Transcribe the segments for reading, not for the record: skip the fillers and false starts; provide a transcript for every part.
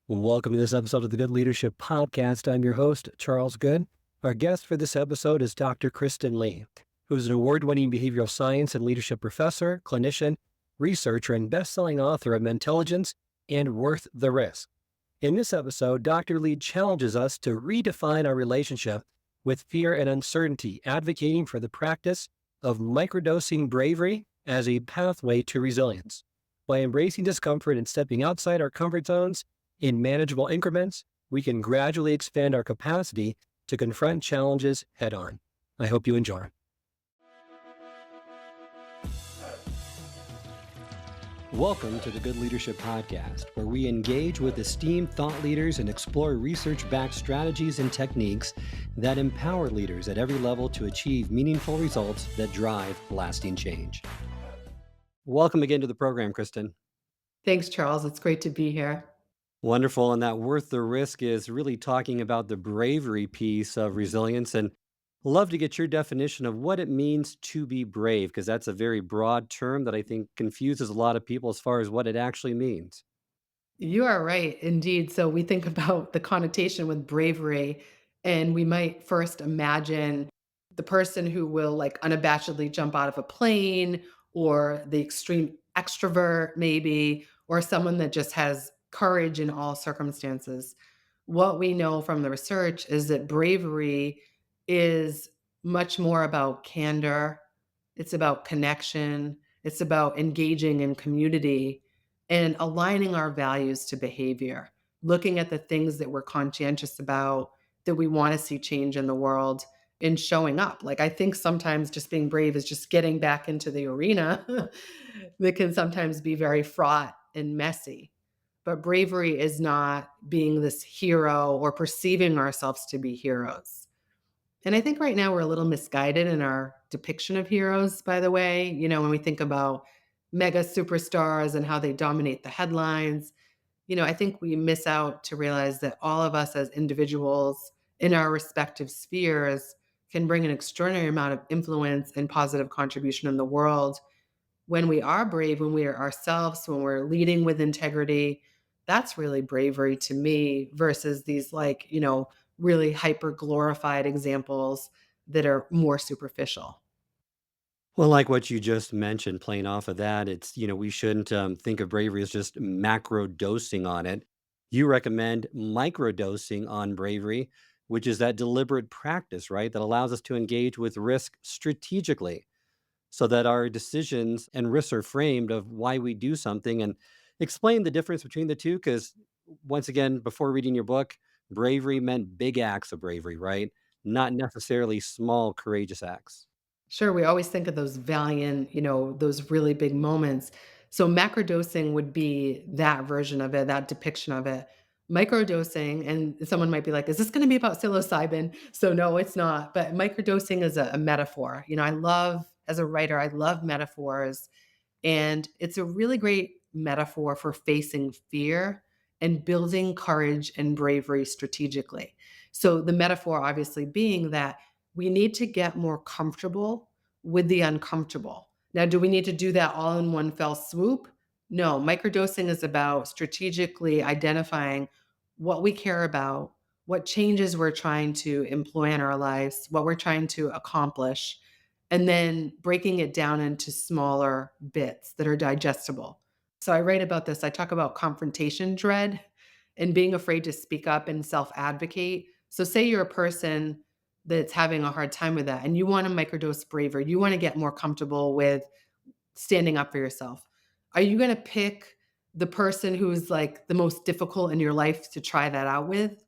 Welcome to this episode of the Good Leadership Podcast. I'm your host, Charles Good. Our guest for this episode is Dr. Kristen Lee, who's an award-winning behavioral science and leadership professor, clinician, researcher, and best-selling author of Intelligence and Worth the Risk. In this episode, Dr. Lee challenges us to redefine our relationship with fear and uncertainty, advocating for the practice of microdosing bravery as a pathway to resilience. By embracing discomfort and stepping outside our comfort zones, in manageable increments, we can gradually expand our capacity to confront challenges head on. I hope you enjoy. Welcome to the Good Leadership Podcast, where we engage with esteemed thought leaders and explore research-backed strategies and techniques that empower leaders at every level to achieve meaningful results that drive lasting change. Welcome again to the program, Kristen. Thanks, Charles. It's great to be here. Wonderful. And that worth the risk is really talking about the bravery piece of resilience. And love to get your definition of what it means to be brave, because that's a very broad term that I think confuses a lot of people as far as what it actually means. You are right, indeed. So we think about the connotation with bravery, and we might first imagine the person who will like unabashedly jump out of a plane, or the extreme extrovert, maybe, or someone that just has courage in all circumstances. What we know from the research is that bravery is much more about candor, it's about connection, it's about engaging in community and aligning our values to behavior, looking at the things that we're conscientious about, that we want to see change in the world, and showing up. Like, I think sometimes just being brave is just getting back into the arena that can sometimes be very fraught and messy. But bravery is not being this hero or perceiving ourselves to be heroes. And I think right now we're a little misguided in our depiction of heroes, by the way. When we think about mega superstars and how they dominate the headlines, I think we miss out to realize that all of us as individuals in our respective spheres can bring an extraordinary amount of influence and positive contribution in the world when we are brave, when we are ourselves, when we're leading with integrity. That's really bravery to me versus these really hyper glorified examples that are more superficial. Well, like what you just mentioned, playing off of that, we shouldn't think of bravery as just macro dosing on it. You recommend microdosing on bravery, which is that deliberate practice, right? That allows us to engage with risk strategically so that our decisions and risks are framed of why we do something and explain the difference between the two. Because once again, before reading your book, bravery meant big acts of bravery, right? Not necessarily small, courageous acts. Sure, we always think of those valiant, those really big moments. So macrodosing would be that version of it, that depiction of it. Microdosing, and someone might be like, is this going to be about psilocybin? So no, it's not. But microdosing is a metaphor. I love, as a writer, I love metaphors. And it's a really great metaphor for facing fear and building courage and bravery strategically. So, the metaphor obviously being that we need to get more comfortable with the uncomfortable. Now, do we need to do that all in one fell swoop? No, microdosing is about strategically identifying what we care about, what changes we're trying to employ in our lives, what we're trying to accomplish, and then breaking it down into smaller bits that are digestible. So I write about this. I talk about confrontation dread and being afraid to speak up and self advocate. So, say you're a person that's having a hard time with that and you want to microdose braver, you want to get more comfortable with standing up for yourself. Are you going to pick the person who's like the most difficult in your life to try that out with?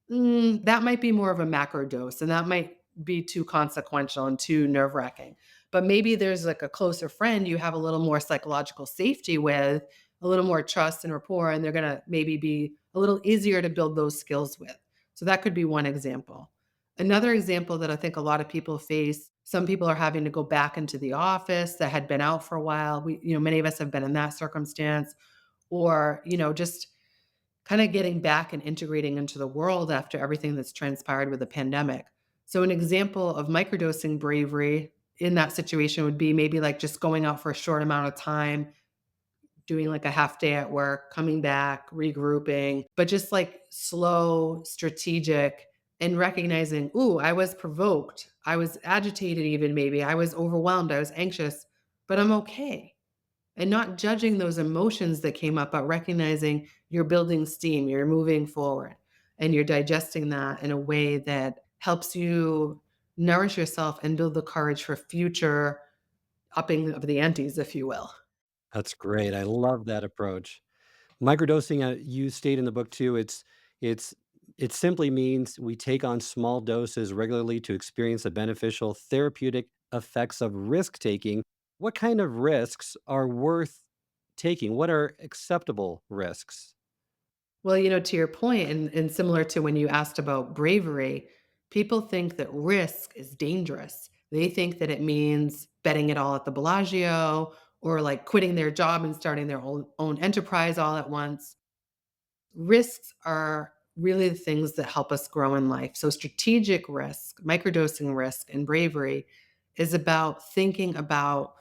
That might be more of a macro dose, and that might be too consequential and too nerve-wracking. But maybe there's like a closer friend you have a little more psychological safety with, a little more trust and rapport, and they're gonna maybe be a little easier to build those skills with. So that could be one example. Another example that I think a lot of people face, some people are having to go back into the office that had been out for a while. Many of us have been in that circumstance, or, just kind of getting back and integrating into the world after everything that's transpired with the pandemic. So, an example of microdosing bravery in that situation would be maybe like just going out for a short amount of time, doing like a half day at work, coming back, regrouping, but just like slow, strategic, and recognizing, ooh, I was provoked. I was agitated, even maybe. I was overwhelmed. I was anxious, but I'm okay. And not judging those emotions that came up, but recognizing you're building steam, you're moving forward, and you're digesting that in a way that helps you nourish yourself and build the courage for future upping of the antes, if you will. That's great. I love that approach. Microdosing, you state in the book too, it's it simply means we take on small doses regularly to experience the beneficial therapeutic effects of risk taking. What kind of risks are worth taking? What are acceptable risks? Well, to your point, and similar to when you asked about bravery, people think that risk is dangerous. They think that it means betting it all at the Bellagio or like quitting their job and starting their own enterprise all at once. Risks are really the things that help us grow in life. So, strategic risk, microdosing risk, and bravery is about thinking about,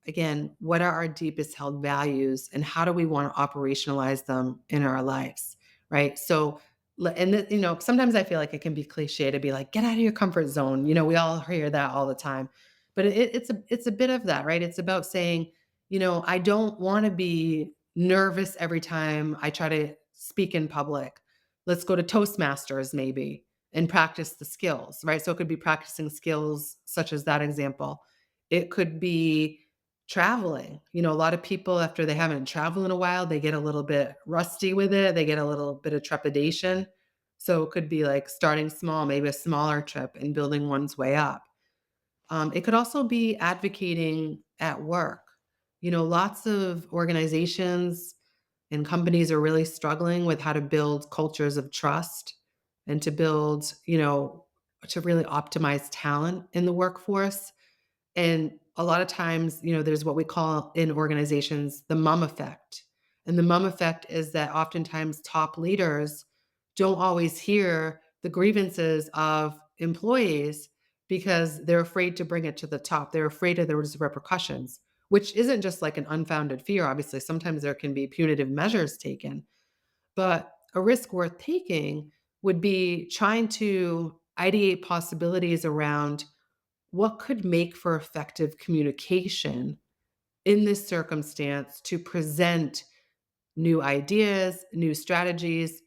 again, what are our deepest held values and how do we want to operationalize them in our lives, right? So, sometimes I feel like it can be cliche to be like, get out of your comfort zone. We all hear that all the time, but it's a bit of that, right? It's about saying, I don't want to be nervous every time I try to speak in public. Let's go to Toastmasters maybe and practice the skills, right? So it could be practicing skills such as that example. It could be traveling. A lot of people, after they haven't traveled in a while, they get a little bit rusty with it. They get a little bit of trepidation. So it could be like starting small, maybe a smaller trip and building one's way up. It could also be advocating at work. Lots of organizations and companies are really struggling with how to build cultures of trust and to build, to really optimize talent in the workforce. And a lot of times, there's what we call in organizations the mum effect. And the mum effect is that oftentimes top leaders don't always hear the grievances of employees because they're afraid to bring it to the top. They're afraid of those repercussions, which isn't just like an unfounded fear. Obviously, sometimes there can be punitive measures taken, but a risk worth taking would be trying to ideate possibilities around what could make for effective communication in this circumstance to present new ideas, new strategies.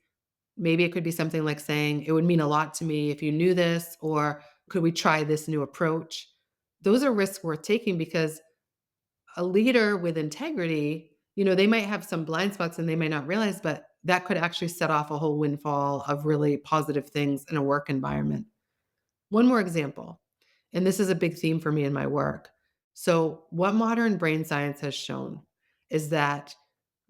Maybe it could be something like saying, it would mean a lot to me if you knew this, or could we try this new approach? Those are risks worth taking because a leader with integrity, they might have some blind spots and they might not realize, but that could actually set off a whole windfall of really positive things in a work environment. One more example, and this is a big theme for me in my work. So, what modern brain science has shown is that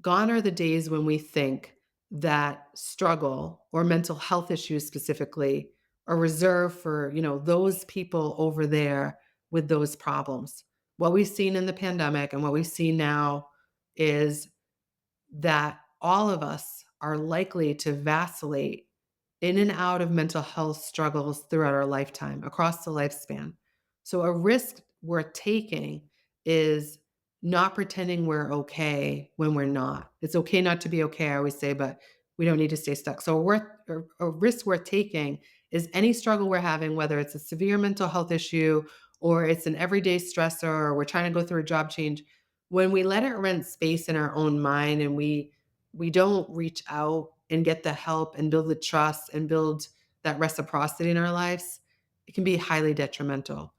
gone are the days when we think that struggle or mental health issues specifically are reserved for, those people over there with those problems. What we've seen in the pandemic and what we see now is that all of us are likely to vacillate in and out of mental health struggles throughout our lifetime, across the lifespan. So, a risk worth taking is not pretending we're okay when we're not. It's okay not to be okay, I always say, but we don't need to stay stuck. So, a risk worth taking is any struggle we're having, whether it's a severe mental health issue or it's an everyday stressor or we're trying to go through a job change. When we let it rent space in our own mind and we don't reach out and get the help and build the trust and build that reciprocity in our lives, it can be highly detrimental.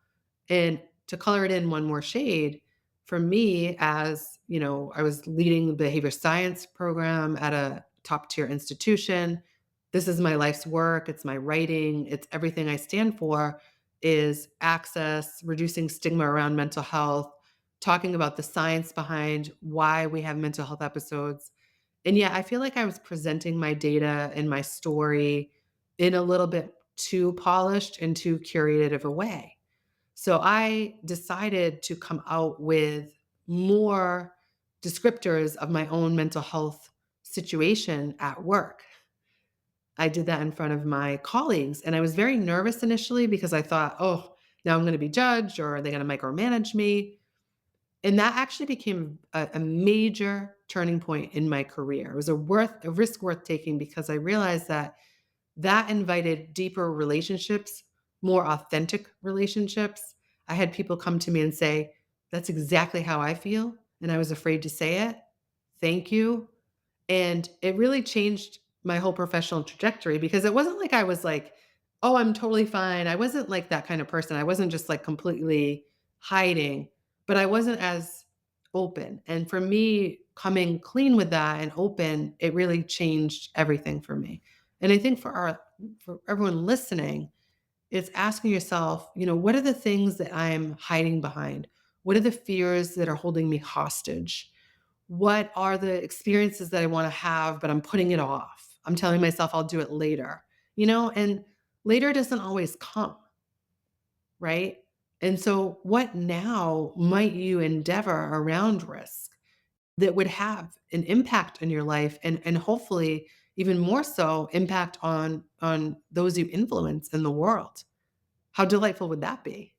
And to color it in one more shade, for me, as I was leading the behavior science program at a top tier institution. This is my life's work. It's my writing. It's everything I stand for is access, reducing stigma around mental health, talking about the science behind why we have mental health episodes. And yeah, I feel like I was presenting my data and my story in a little bit too polished and too curated of a way. So I decided to come out with more descriptors of my own mental health situation at work. I did that in front of my colleagues, and I was very nervous initially because I thought, oh, now I'm going to be judged or are they going to micromanage me? And that actually became a major turning point in my career. It was a risk worth taking because I realized that that invited deeper relationships, more authentic relationships. I had people come to me and say, "That's exactly how I feel, and I was afraid to say it. Thank you." And it really changed my whole professional trajectory because it wasn't like I was like, "Oh, I'm totally fine." I wasn't like that kind of person. I wasn't just like completely hiding, but I wasn't as open. And for me, coming clean with that and open, it really changed everything for me. And I think for everyone listening, it's asking yourself, what are the things that I'm hiding behind? What are the fears that are holding me hostage? What are the experiences that I wanna have, but I'm putting it off? I'm telling myself I'll do it later, and later doesn't always come, right? And so what now might you endeavor around risk that would have an impact in your life and hopefully even more so impact on those you influence in the world? How delightful would that be?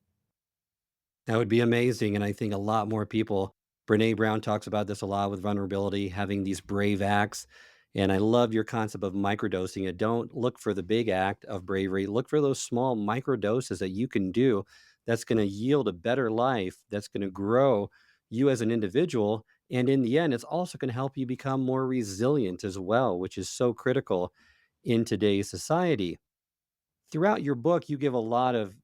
That would be amazing, and I think a lot more people. Brené Brown talks about this a lot with vulnerability, having these brave acts, and I love your concept of microdosing it. Don't look for the big act of bravery, look for those small microdoses that you can do that's gonna yield a better life, that's gonna grow you as an individual, and in the end, it's also gonna help you become more resilient as well, which is so critical in today's society. Throughout your book, you give a lot of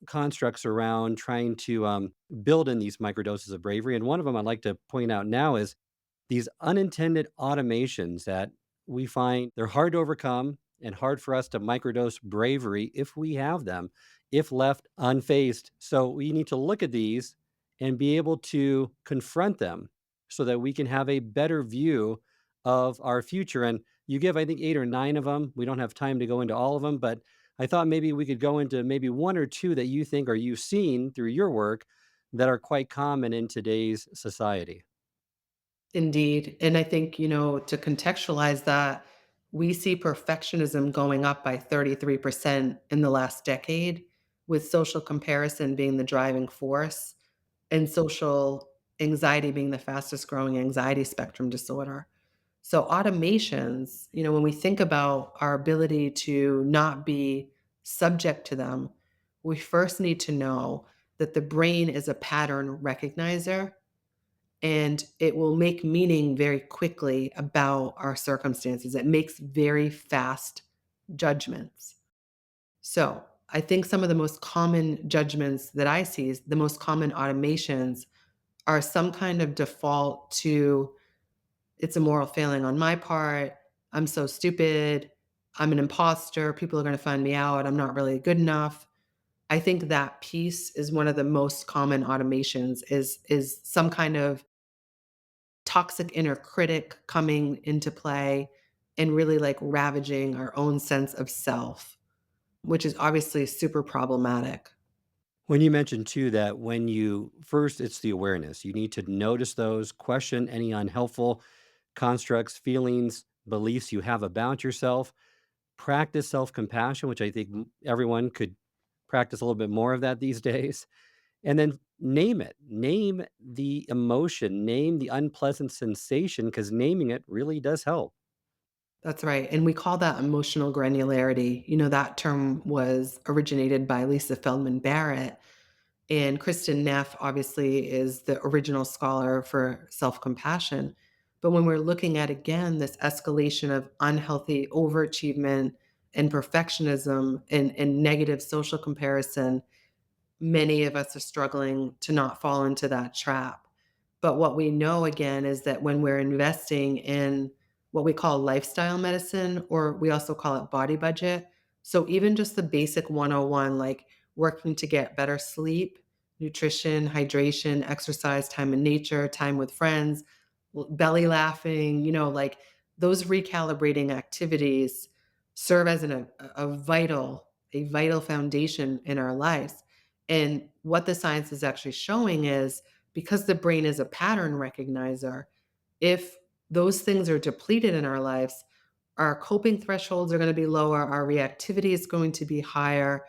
constructs around trying to build in these microdoses of bravery. And one of them I'd like to point out now is these unintended automations that we find they're hard to overcome and hard for us to microdose bravery if we have them, if left unfaced. So we need to look at these and be able to confront them so that we can have a better view of our future. And you give, I think, 8 or 9 of them. We don't have time to go into all of them, but I thought maybe we could go into maybe 1 or 2 that you think or you've seen through your work that are quite common in today's society. Indeed. And I think, to contextualize that, we see perfectionism going up by 33% in the last decade, with social comparison being the driving force and social anxiety being the fastest growing anxiety spectrum disorder. So, automations, when we think about our ability to not be subject to them, we first need to know that the brain is a pattern recognizer and it will make meaning very quickly about our circumstances. It makes very fast judgments. So, I think some of the most common judgments that I see, is the most common automations are some kind of default to it's a moral failing on my part. I'm so stupid. I'm an imposter. People are going to find me out. I'm not really good enough. I think that piece is one of the most common automations is some kind of toxic inner critic coming into play and really like ravaging our own sense of self, which is obviously super problematic. When you mentioned too that when you first, it's the awareness. You need to notice those, question any unhelpful constructs, feelings, beliefs you have about yourself, practice self compassion, which I think everyone could practice a little bit more of that these days. And then name it, name the emotion, name the unpleasant sensation, because naming it really does help. That's right. And we call that emotional granularity. That term was originated by Lisa Feldman Barrett. And Kristen Neff obviously is the original scholar for self compassion. But when we're looking at again this escalation of unhealthy overachievement and perfectionism and negative social comparison, many of us are struggling to not fall into that trap. But what we know again is that when we're investing in what we call lifestyle medicine, or we also call it body budget. So even just the basic 101, like working to get better sleep, nutrition, hydration, exercise, time in nature, time with friends, belly laughing, like those recalibrating activities serve as a vital foundation in our lives. And what the science is actually showing is because the brain is a pattern recognizer, if those things are depleted in our lives, our coping thresholds are going to be lower, our reactivity is going to be higher,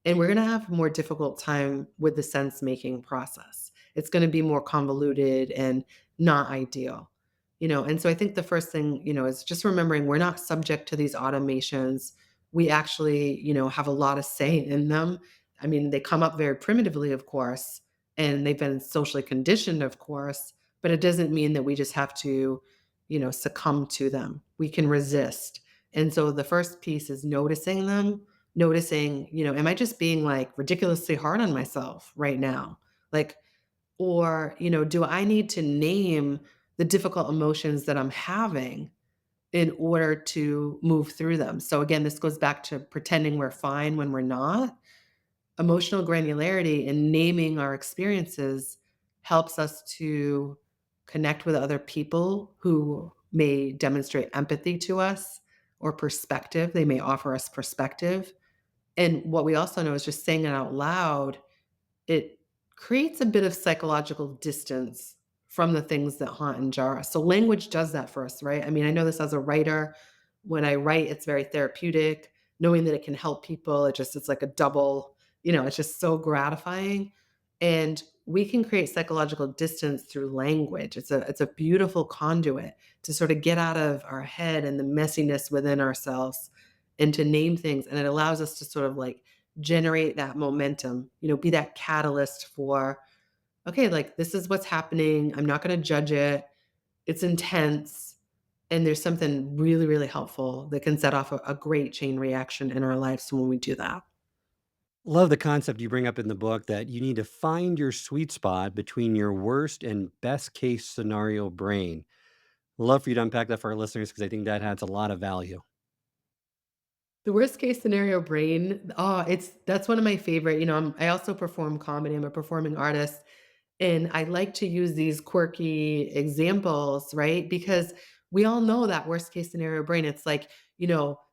and we're going to have a more difficult time with the sense making process. It's going to be more convoluted and not ideal. And so I think the first thing, is just remembering we're not subject to these automations. We actually, have a lot of say in them. I mean, they come up very primitively, of course, and they've been socially conditioned, of course, but it doesn't mean that we just have to, succumb to them. We can resist. And so the first piece is noticing them, noticing, am I just being like ridiculously hard on myself right now? Like, or, do I need to name the difficult emotions that I'm having in order to move through them? So again, this goes back to pretending we're fine when we're not. Emotional granularity and naming our experiences helps us to connect with other people who may demonstrate empathy to us or perspective. They may offer us perspective. And what we also know is just saying it out loud, it creates a bit of psychological distance from the things that haunt and jar us. So language does that for us, right? I mean, I know this as a writer. When I write, it's very therapeutic. Knowing that it can help people, it's like a double, it's just so gratifying. And we can create psychological distance through language. It's a beautiful conduit to sort of get out of our head and the messiness within ourselves and to name things. And it allows us to sort of like generate that momentum, be that catalyst for, okay, like this is what's happening. I'm not going to judge it. It's intense. And there's something really, really helpful that can set off a great chain reaction in our lives when we do that. Love the concept you bring up in the book that you need to find your sweet spot between your worst and best case scenario brain. Love for you to unpack that for our listeners because I think that adds a lot of value. The worst case scenario brain, that's one of my favorite. I also perform comedy. I'm a performing artist. And I like to use these quirky examples, right? Because we all know that worst case scenario brain. It's like,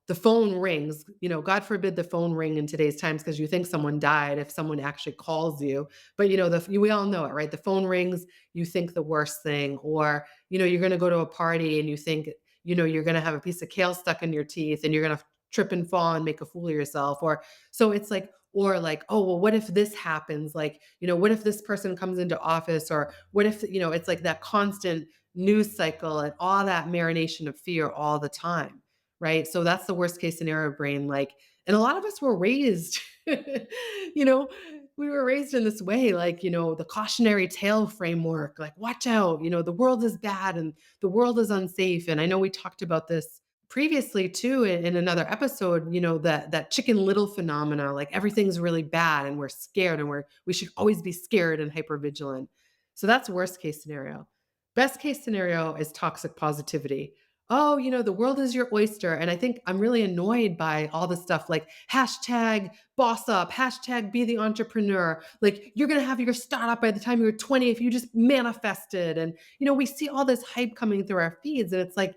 the phone rings, God forbid the phone ring in today's times because you think someone died if someone actually calls you. But we all know it, right? The phone rings, you think the worst thing, or you're going to go to a party and you think, you're going to have a piece of kale stuck in your teeth and you're going to trip and fall and make a fool of yourself. Or so it's like, or like, oh, well, what if this happens? Like, what if this person comes into office? Or what if, it's like that constant news cycle and all that marination of fear all the time. Right. So that's the worst case scenario brain. Like, and a lot of us were raised, you know, we were raised in this way, like, the cautionary tale framework, like, watch out, the world is bad and the world is unsafe. And I know we talked about this previously too in another episode, that chicken little phenomena, like everything's really bad and we're scared and we should always be scared and hyper vigilant. So that's worst case scenario. Best case scenario is toxic positivity. Oh, the world is your oyster. And I think I'm really annoyed by all the stuff like hashtag boss up, hashtag be the entrepreneur. Like you're going to have your startup by the time you're 20 if you just manifested. And, we see all this hype coming through our feeds and it's like,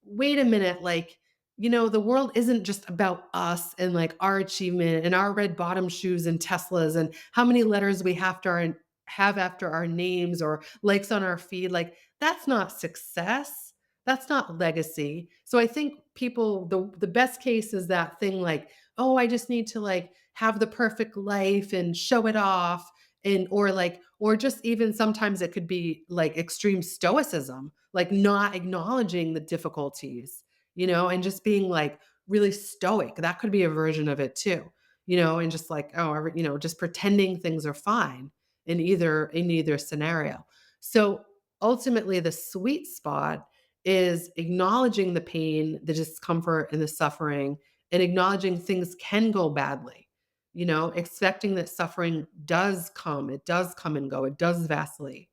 wait a minute, like, the world isn't just about us and like our achievement and our red bottom shoes and Teslas and how many letters we have after our names or likes on our feed. Like, that's not success. That's not legacy. So I think people, the best case is that thing like, oh, I just need to like have the perfect life and show it off. And or just even sometimes it could be like extreme stoicism, like not acknowledging the difficulties, and just being like really stoic. That could be a version of it too, and just like, oh, just pretending things are fine in either scenario. So ultimately the sweet spot is acknowledging the pain, the discomfort and the suffering and acknowledging things can go badly. Expecting that suffering does come, it does come and go, it does vacillate.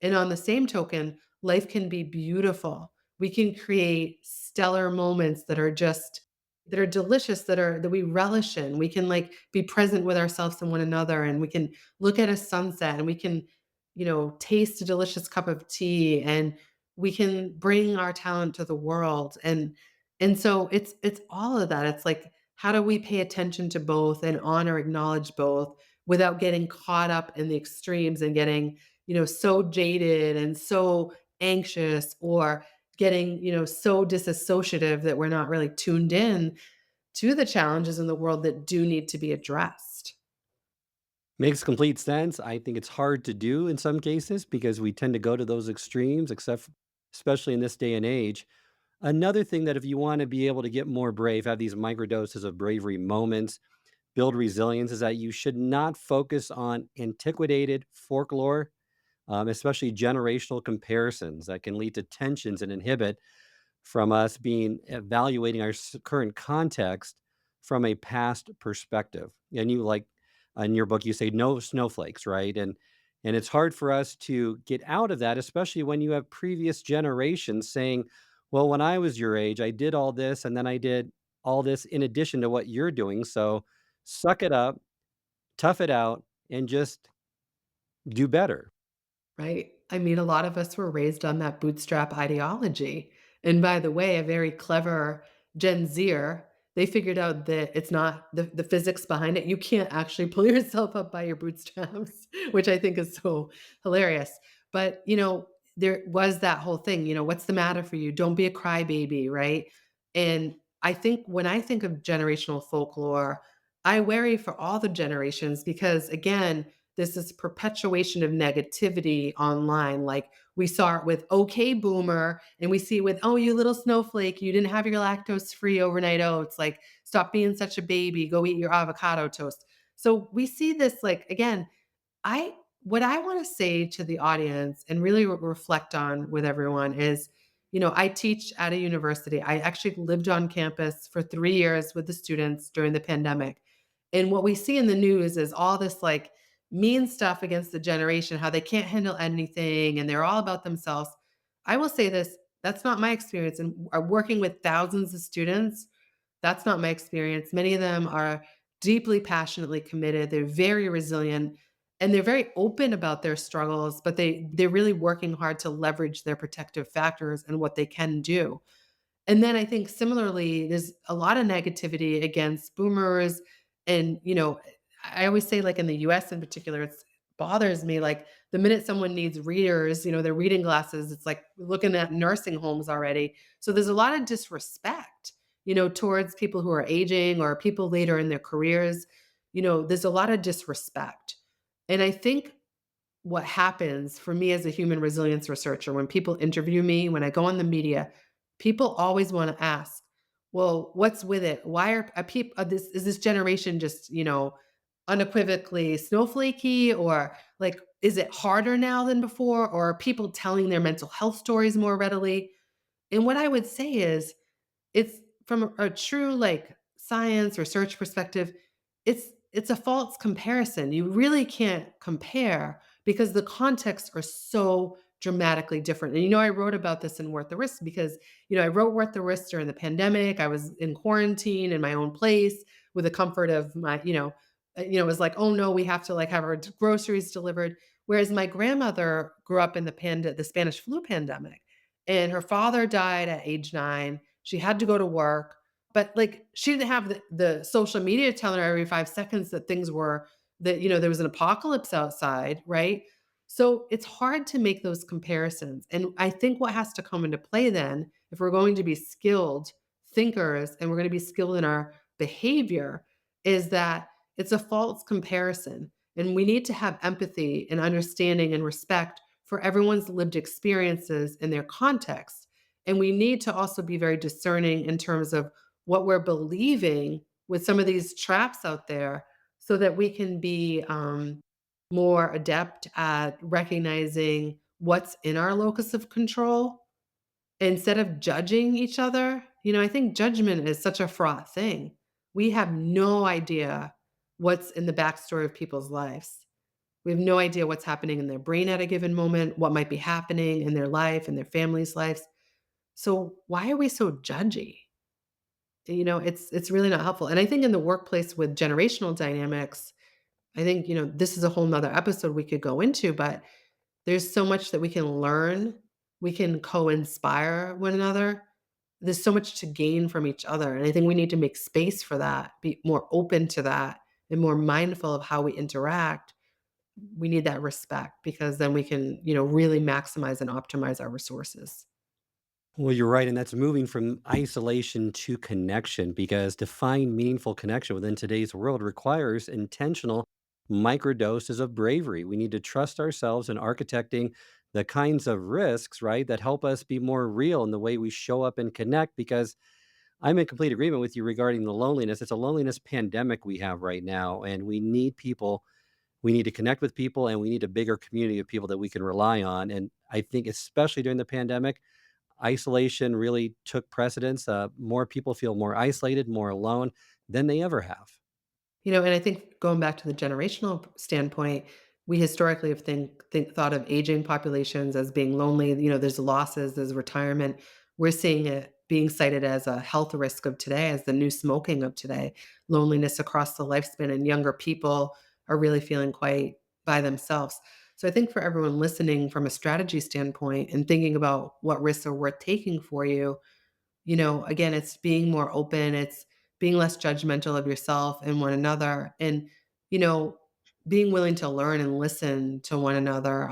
And on the same token, life can be beautiful. We can create stellar moments that are delicious, that we relish in. We can like be present with ourselves and one another and we can look at a sunset and we can, taste a delicious cup of tea and we can bring our talent to the world. And so it's all of that. It's like how do we pay attention to both and honor, acknowledge both without getting caught up in the extremes and getting so jaded and so anxious or getting, so disassociative that we're not really tuned in to the challenges in the world that do need to be addressed. Makes complete sense. I think it's hard to do in some cases because we tend to go to those extremes, except especially in this day and age. Another thing that if you want to be able to get more brave, have these microdoses of bravery moments, build resilience, is that you should not focus on antiquated folklore, especially generational comparisons that can lead to tensions and inhibit from us being evaluating our current context from a past perspective. And you like in your book, you say no snowflakes, right? And it's hard for us to get out of that, especially when you have previous generations saying, "Well, when I was your age, I did all this, and then I did all this in addition to what you're doing. So suck it up, tough it out, and just do better." Right? I mean, a lot of us were raised on that bootstrap ideology. And by the way, a very clever Gen Zer, they figured out that it's not the physics behind it. You can't actually pull yourself up by your bootstraps, which I think is so hilarious. But, there was that whole thing, what's the matter for you? Don't be a crybaby, right? And I think when I think of generational folklore, I worry for all the generations because, again, this perpetuation of negativity online. Like we saw it with okay boomer and we see it with, oh, you little snowflake, you didn't have your lactose free overnight oats. Like stop being such a baby, go eat your avocado toast. So we see this like again, I what I want to say to the audience and really reflect on with everyone is, I teach at a university. I actually lived on campus for 3 years with the students during the pandemic. And what we see in the news is all this like mean stuff against the generation, how they can't handle anything and they're all about themselves. I will say this, that's not my experience. And working with thousands of students, that's not my experience. Many of them are deeply passionately committed. They're very resilient and they're very open about their struggles, but they're really working hard to leverage their protective factors and what they can do. And then I think similarly, there's a lot of negativity against boomers. And, I always say, like in the US in particular, it bothers me. Like the minute someone needs readers, their reading glasses, it's like looking at nursing homes already. So there's a lot of disrespect, towards people who are aging or people later in their careers. There's a lot of disrespect. And I think what happens for me as a human resilience researcher when people interview me, when I go on the media, people always want to ask, well, what's with it? Why are people this is this generation just, unequivocally snowflakey or like is it harder now than before or are people telling their mental health stories more readily? And what I would say is it's from a true, like, science research perspective, it's a false comparison. You really can't compare because the contexts are so dramatically different. And, I wrote about this in Worth the Risk because, I wrote Worth the Risk during the pandemic. I was in quarantine in my own place with the comfort of my, it was like, "Oh, no, we have to, like, have our groceries delivered." Whereas my grandmother grew up in the Spanish flu pandemic, and her father died at age 9. She had to go to work, but, like, she didn't have the social media telling her every 5 seconds that things were that, there was an apocalypse outside, right? So, it's hard to make those comparisons, and I think what has to come into play then, if we're going to be skilled thinkers and we're gonna be skilled in our behavior, is that it's a false comparison, and we need to have empathy and understanding and respect for everyone's lived experiences and their context. And we need to also be very discerning in terms of what we're believing with some of these traps out there so that we can be more adept at recognizing what's in our locus of control instead of judging each other. I think judgment is such a fraught thing. We have no idea what's in the backstory of people's lives. We have no idea what's happening in their brain at a given moment, what might be happening in their life and their family's lives. So why are we so judgy? It's really not helpful. And I think in the workplace with generational dynamics, I think, this is a whole nother episode we could go into, but there's so much that we can learn. We can co-inspire one another. There's so much to gain from each other. And I think we need to make space for that, be more open to that, and more mindful of how we interact. We need that respect because then we can, really maximize and optimize our resources. Well, you're right, and that's moving from isolation to connection because to find meaningful connection within today's world requires intentional microdoses of bravery. We need to trust ourselves in architecting the kinds of risks, right, that help us be more real in the way we show up and connect. Because I'm in complete agreement with you regarding the loneliness. It's a loneliness pandemic we have right now, and we need people. We need to connect with people, and we need a bigger community of people that we can rely on. And I think, especially during the pandemic, isolation really took precedence. More people feel more isolated, more alone than they ever have. And I think going back to the generational standpoint, we historically have thought of aging populations as being lonely. There's losses, there's retirement. We're seeing it being cited as a health risk of today, as the new smoking of today. Loneliness across the lifespan, and younger people are really feeling quite by themselves. So I think for everyone listening from a strategy standpoint and thinking about what risks are worth taking for you, again, it's being more open, it's being less judgmental of yourself and one another, and, you know, being willing to learn and listen to one another.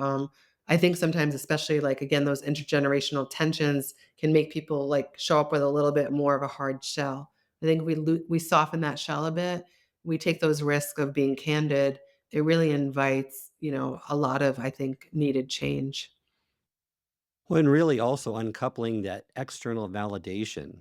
I think sometimes, especially like, again, those intergenerational tensions can make people like show up with a little bit more of a hard shell. I think we soften that shell a bit. We take those risks of being candid. It really invites, a lot of, I think, needed change. When really also uncoupling that external validation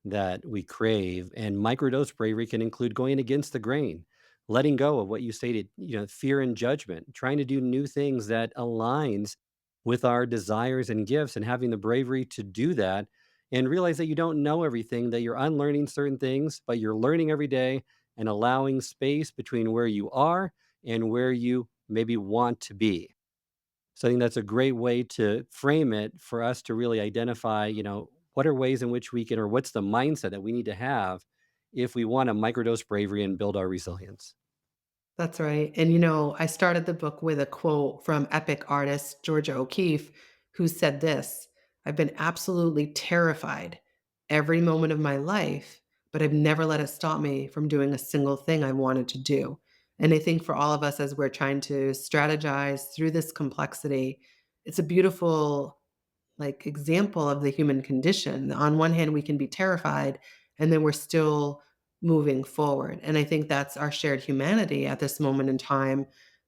that we crave. And microdose bravery can include going against the grain, letting go of what you stated, fear and judgment, trying to do new things that aligns with our desires and gifts, and having the bravery to do that, and realize that you don't know everything, that you're unlearning certain things, but you're learning every day, and allowing space between where you are and where you maybe want to be. So I think that's a great way to frame it for us to really identify, what are ways in which we can, or what's the mindset that we need to have if we want to microdose bravery and build our resilience. That's right. And, I started the book with a quote from epic artist Georgia O'Keeffe, who said this: I've been absolutely terrified every moment of my life, but I've never let it stop me from doing a single thing I wanted to do. And I think for all of us, as we're trying to strategize through this complexity, it's a beautiful like example of the human condition. On one hand, we can be terrified, and then we're still moving forward. And I think that's our shared humanity at this moment in time.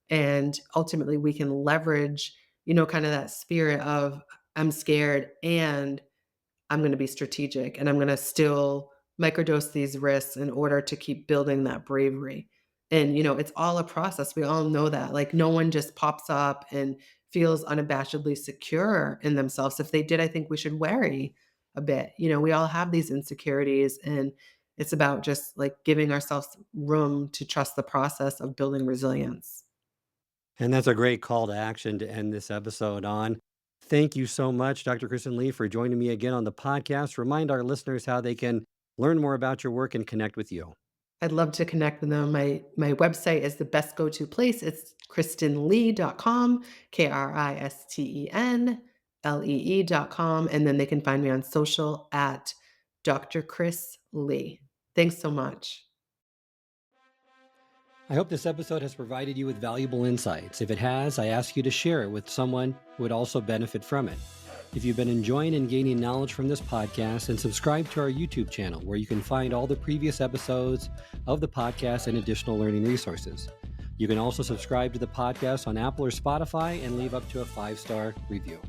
And ultimately, we can leverage, kind of that spirit of I'm scared and I'm going to be strategic, and I'm going to still microdose these risks in order to keep building that bravery. And, it's all a process. We all know that. Like, no one just pops up and feels unabashedly secure in themselves. If they did, I think we should worry a bit. We all have these insecurities, and it's about just like giving ourselves room to trust the process of building resilience. And that's a great call to action to end this episode on. Thank you so much, Dr. Kristen Lee, for joining me again on the podcast. Remind our listeners how they can learn more about your work and connect with you. I'd love to connect with them. My website is the best go-to place. It's kristenlee.com, KristenLee.com. And then they can find me on social at Dr. Chris Lee. Thanks so much. I hope this episode has provided you with valuable insights. If it has, I ask you to share it with someone who would also benefit from it. If you've been enjoying and gaining knowledge from this podcast, then subscribe to our YouTube channel, where you can find all the previous episodes of the podcast and additional learning resources. You can also subscribe to the podcast on Apple or Spotify and leave up to a 5-star review.